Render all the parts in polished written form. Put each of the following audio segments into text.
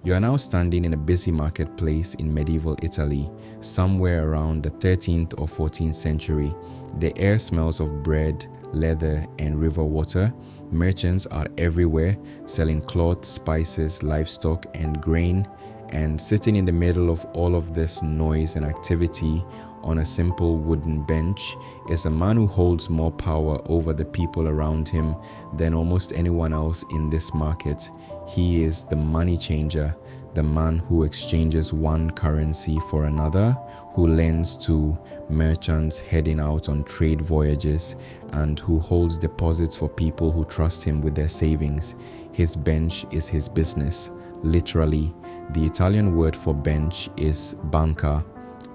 You are now standing in a busy marketplace in medieval Italy, somewhere around the 13th or 14th century. The air smells of bread, leather, and river water. Merchants are everywhere, selling cloth, spices, livestock, and grain. And sitting in the middle of all of this noise and activity on a simple wooden bench is a man who holds more power over the people around him than almost anyone else in this market. He is the money changer, the man who exchanges one currency for another, who lends to merchants heading out on trade voyages, and who holds deposits for people who trust him with their savings. His bench is his business. Literally, the Italian word for bench is banca,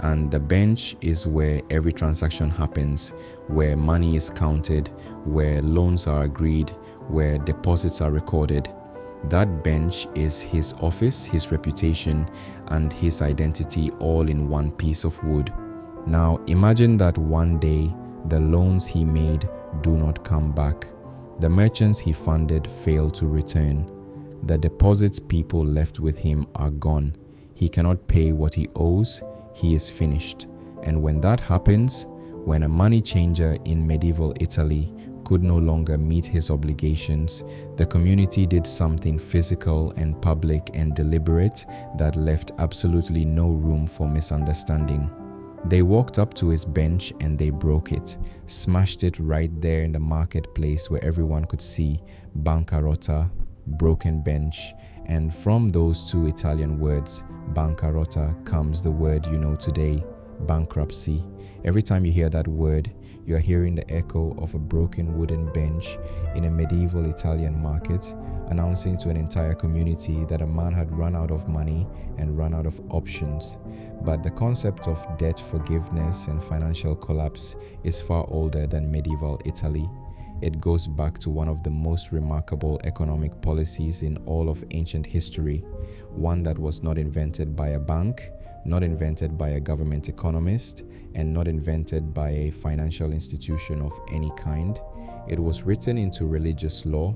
and the bench is where every transaction happens, where money is counted, where loans are agreed, where deposits are recorded. That bench is his office, his reputation, and his identity all in one piece of wood. Now imagine that one day the loans he made do not come back. The merchants he funded fail to return. The deposits people left with him are gone. He cannot pay what he owes. He is finished. And when that happens, when a money changer in medieval Italy could no longer meet his obligations, the community did something physical and public and deliberate that left absolutely no room for misunderstanding. They walked up to his bench and they broke it, smashed it right there in the marketplace where everyone could see banca rotta, broken bench. And from those two Italian words, banca rotta, comes the word you know today, bankruptcy. Every time you hear that word, you are hearing the echo of a broken wooden bench in a medieval Italian market, announcing to an entire community that a man had run out of money and run out of options. But the concept of debt forgiveness and financial collapse is far older than medieval Italy. It goes back to one of the most remarkable economic policies in all of ancient history, one that was not invented by a bank, not invented by a government economist, and not invented by a financial institution of any kind. It was written into religious law.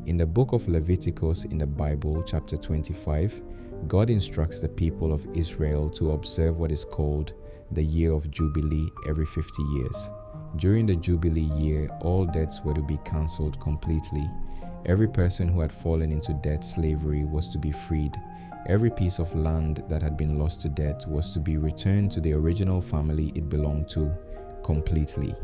In the book of Leviticus in the Bible, chapter 25, God instructs the people of Israel to observe what is called the year of Jubilee every 50 years. During the Jubilee year, all debts were to be cancelled completely. Every person who had fallen into debt slavery was to be freed. Every piece of land that had been lost to debt was to be returned to the original family it belonged to, completely,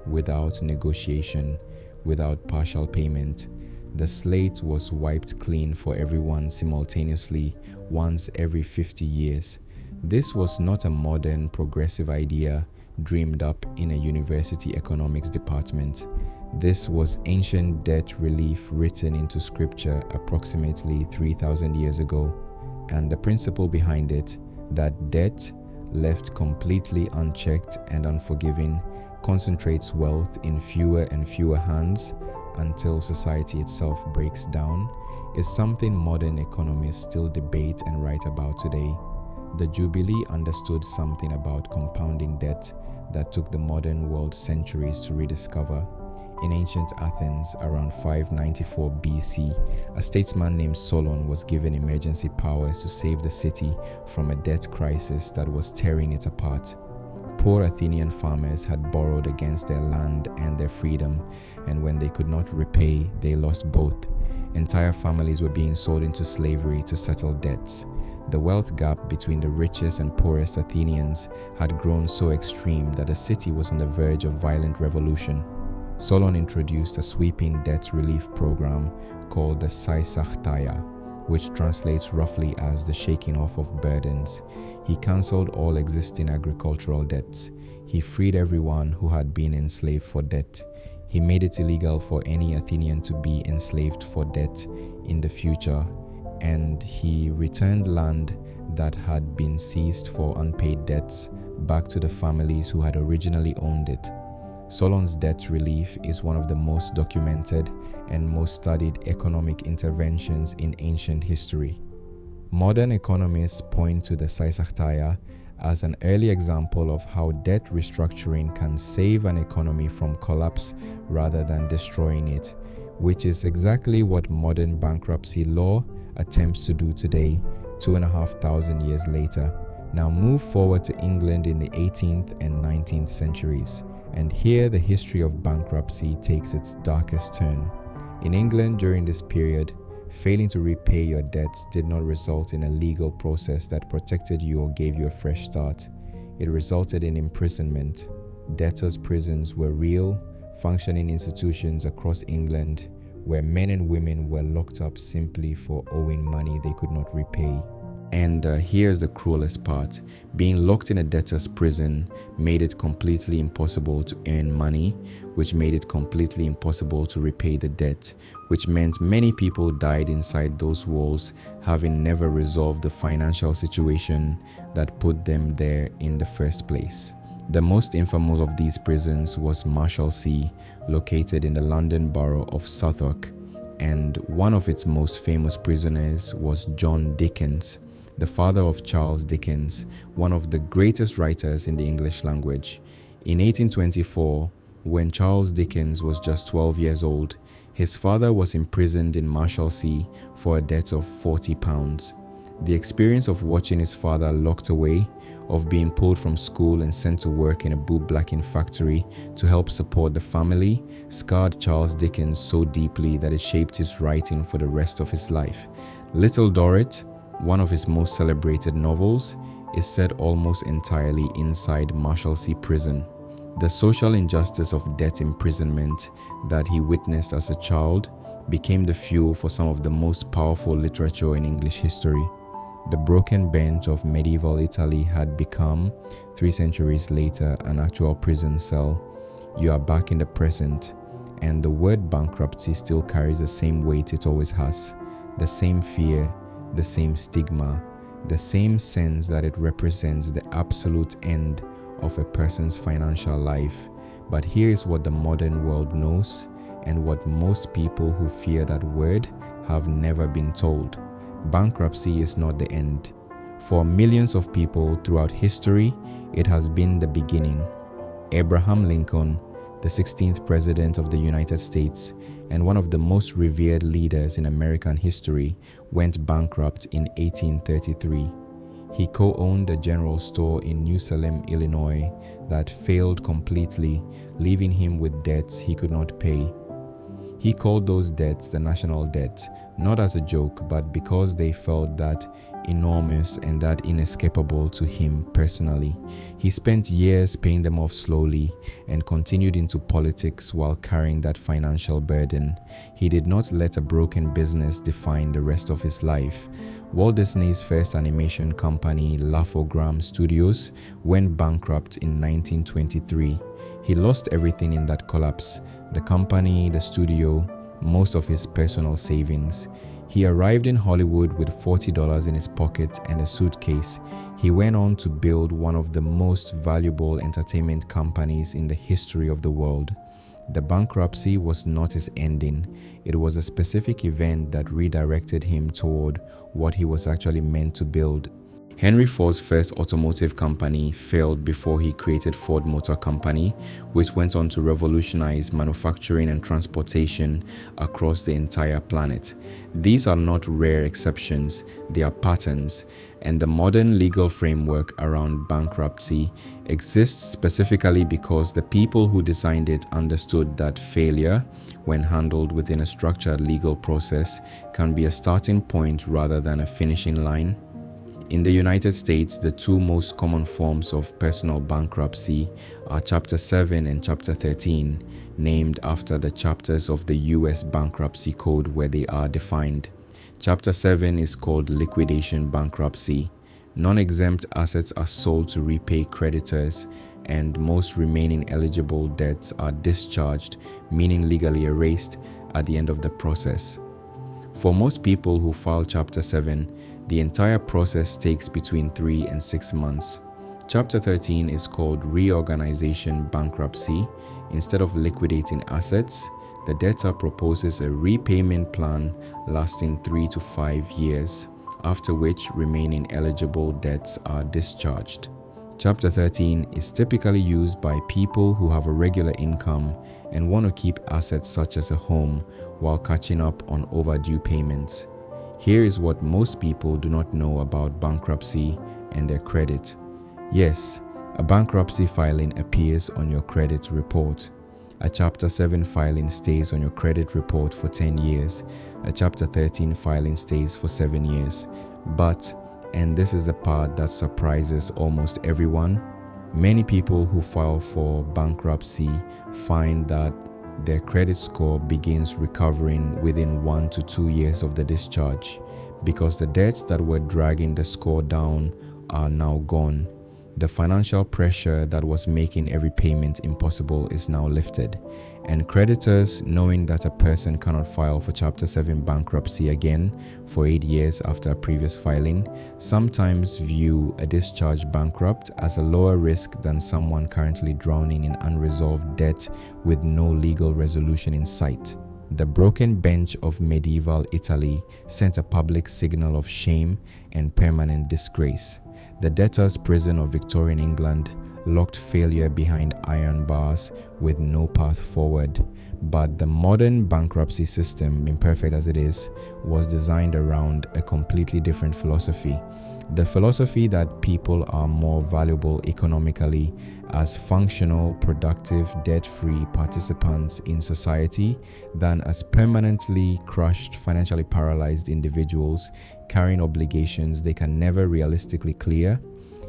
without negotiation, without partial payment. The slate was wiped clean for everyone simultaneously, once every 50 years. This was not a modern, progressive idea dreamed up in a university economics department. This was ancient debt relief written into scripture approximately 3,000 years ago. And the principle behind it, that debt, left completely unchecked and unforgiving, concentrates wealth in fewer and fewer hands until society itself breaks down, is something modern economists still debate and write about today. The Jubilee understood something about compounding debt that took the modern world centuries to rediscover. In ancient Athens, around 594 BC, a statesman named Solon was given emergency powers to save the city from a debt crisis that was tearing it apart. Poor Athenian farmers had borrowed against their land and their freedom, and when they could not repay, they lost both. Entire families were being sold into slavery to settle debts. The wealth gap between the richest and poorest Athenians had grown so extreme that the city was on the verge of violent revolution. Solon introduced a sweeping debt relief program called the Seisachtheia, which translates roughly as the shaking off of burdens. He cancelled all existing agricultural debts. He freed everyone who had been enslaved for debt. He made it illegal for any Athenian to be enslaved for debt in the future, and he returned land that had been seized for unpaid debts back to the families who had originally owned it. Solon's debt relief is one of the most documented and most studied economic interventions in ancient history. Modern economists point to the Seisachtheia as an early example of how debt restructuring can save an economy from collapse rather than destroying it, which is exactly what modern bankruptcy law attempts to do today, 2,500 years later. Now move forward to England in the 18th and 19th centuries, and here the history of bankruptcy takes its darkest turn. In England during this period, failing to repay your debts did not result in a legal process that protected you or gave you a fresh start. It resulted in imprisonment. Debtors' prisons were real, functioning institutions across England where men and women were locked up simply for owing money they could not repay. And here's the cruelest part. Being locked in a debtor's prison made it completely impossible to earn money, which made it completely impossible to repay the debt, which meant many people died inside those walls, having never resolved the financial situation that put them there in the first place. The most infamous of these prisons was Marshalsea, located in the London borough of Southwark, and one of its most famous prisoners was John Dickens, the father of Charles Dickens, one of the greatest writers in the English language. In 1824, when Charles Dickens was just 12 years old, his father was imprisoned in Marshalsea for a debt of £40. The experience of watching his father locked away, of being pulled from school and sent to work in a bootblacking factory to help support the family, scarred Charles Dickens so deeply that it shaped his writing for the rest of his life. Little Dorrit, one of his most celebrated novels, is set almost entirely inside Marshalsea prison. The social injustice of debt imprisonment that he witnessed as a child became the fuel for some of the most powerful literature in English history. The broken bench of medieval Italy had become, 3 centuries later, an actual prison cell. You are back in the present, and the word bankruptcy still carries the same weight it always has, the same fear, the same stigma, the same sense that it represents the absolute end of a person's financial life. But here is what the modern world knows, and what most people who fear that word have never been told. Bankruptcy is not the end. For millions of people throughout history, it has been the beginning. Abraham Lincoln, the 16th President of the United States and one of the most revered leaders in American history, went bankrupt in 1833. He co-owned a general store in New Salem, Illinois, that failed completely, leaving him with debts he could not pay. He called those debts the national debt, not as a joke, but because they felt that enormous and that inescapable to him personally. He spent years paying them off slowly and continued into politics while carrying that financial burden. He did not let a broken business define the rest of his life. Walt Disney's first animation company, Laugh-O-Gram Studios, went bankrupt in 1923. He lost everything in that collapse: the company, the studio, most of his personal savings. He arrived in Hollywood with $40 in his pocket and a suitcase. He went on to build one of the most valuable entertainment companies in the history of the world. The bankruptcy was not his ending. It was a specific event that redirected him toward what he was actually meant to build. Henry Ford's first automotive company failed before he created Ford Motor Company, which went on to revolutionize manufacturing and transportation across the entire planet. These are not rare exceptions, they are patterns, and the modern legal framework around bankruptcy exists specifically because the people who designed it understood that failure, when handled within a structured legal process, can be a starting point rather than a finishing line. In the United States, the two most common forms of personal bankruptcy are Chapter 7 and Chapter 13, named after the chapters of the U.S. Bankruptcy Code where they are defined. Chapter 7 is called liquidation bankruptcy. Non-exempt assets are sold to repay creditors, and most remaining eligible debts are discharged, meaning legally erased, at the end of the process. For most people who file Chapter 7, the entire process takes between 3 and 6 months. Chapter 13 is called reorganization bankruptcy. Instead of liquidating assets, the debtor proposes a repayment plan lasting 3 to 5 years, after which remaining eligible debts are discharged. Chapter 13 is typically used by people who have a regular income and want to keep assets such as a home while catching up on overdue payments. Here is what most people do not know about bankruptcy and their credit. Yes, a bankruptcy filing appears on your credit report. A Chapter 7 filing stays on your credit report for 10 years. A Chapter 13 filing stays for 7 years. But, and this is the part that surprises almost everyone, many people who file for bankruptcy find that their credit score begins recovering within 1 to 2 years of the discharge, because the debts that were dragging the score down are now gone. The financial pressure that was making every payment impossible is now lifted, and creditors, knowing that a person cannot file for Chapter 7 bankruptcy again for 8 years after a previous filing, sometimes view a discharged bankrupt as a lower risk than someone currently drowning in unresolved debt with no legal resolution in sight. The broken bench of medieval Italy sent a public signal of shame and permanent disgrace. The debtors' prison of Victorian England locked failure behind iron bars with no path forward. But the modern bankruptcy system, imperfect as it is, was designed around a completely different philosophy. The philosophy that people are more valuable economically as functional, productive, debt-free participants in society than as permanently crushed, financially paralyzed individuals carrying obligations they can never realistically clear.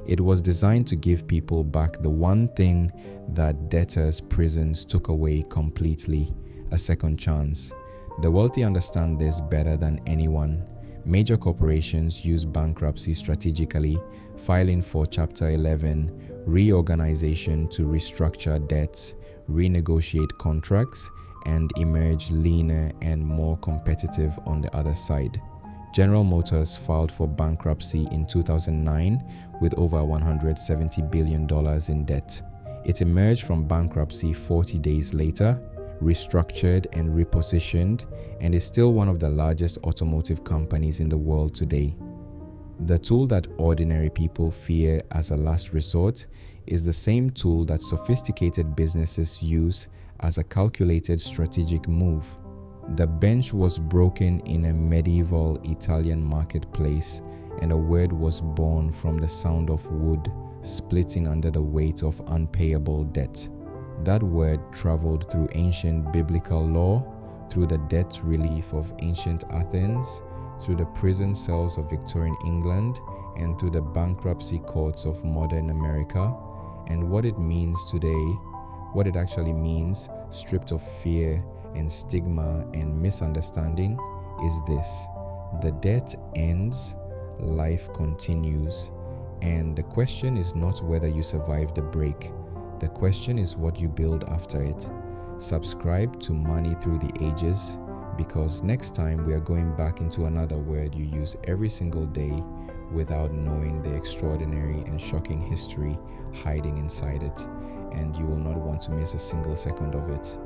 It was designed to give people back the one thing that debtors' prisons took away completely: a second chance. The wealthy understand this better than anyone. Major corporations use bankruptcy strategically, filing for Chapter 11, reorganization to restructure debts, renegotiate contracts, and emerge leaner and more competitive on the other side. General Motors filed for bankruptcy in 2009 with over $170 billion in debt. It emerged from bankruptcy 40 days later, restructured and repositioned, and is still one of the largest automotive companies in the world today. The tool that ordinary people fear as a last resort is the same tool that sophisticated businesses use as a calculated strategic move. The bench was broken in a medieval Italian marketplace, and a word was born from the sound of wood splitting under the weight of unpayable debt. That word traveled through ancient biblical law, through the debt relief of ancient Athens, through the prison cells of Victorian England, and through the bankruptcy courts of modern America. And what it means today, what it actually means, stripped of fear and stigma and misunderstanding, is this: the debt ends, life continues, and the question is not whether you survive the break. The question is what you build after it. Subscribe to Money Through the Ages, because next time we are going back into another word you use every single day without knowing the extraordinary and shocking history hiding inside it, and you will not want to miss a single second of it.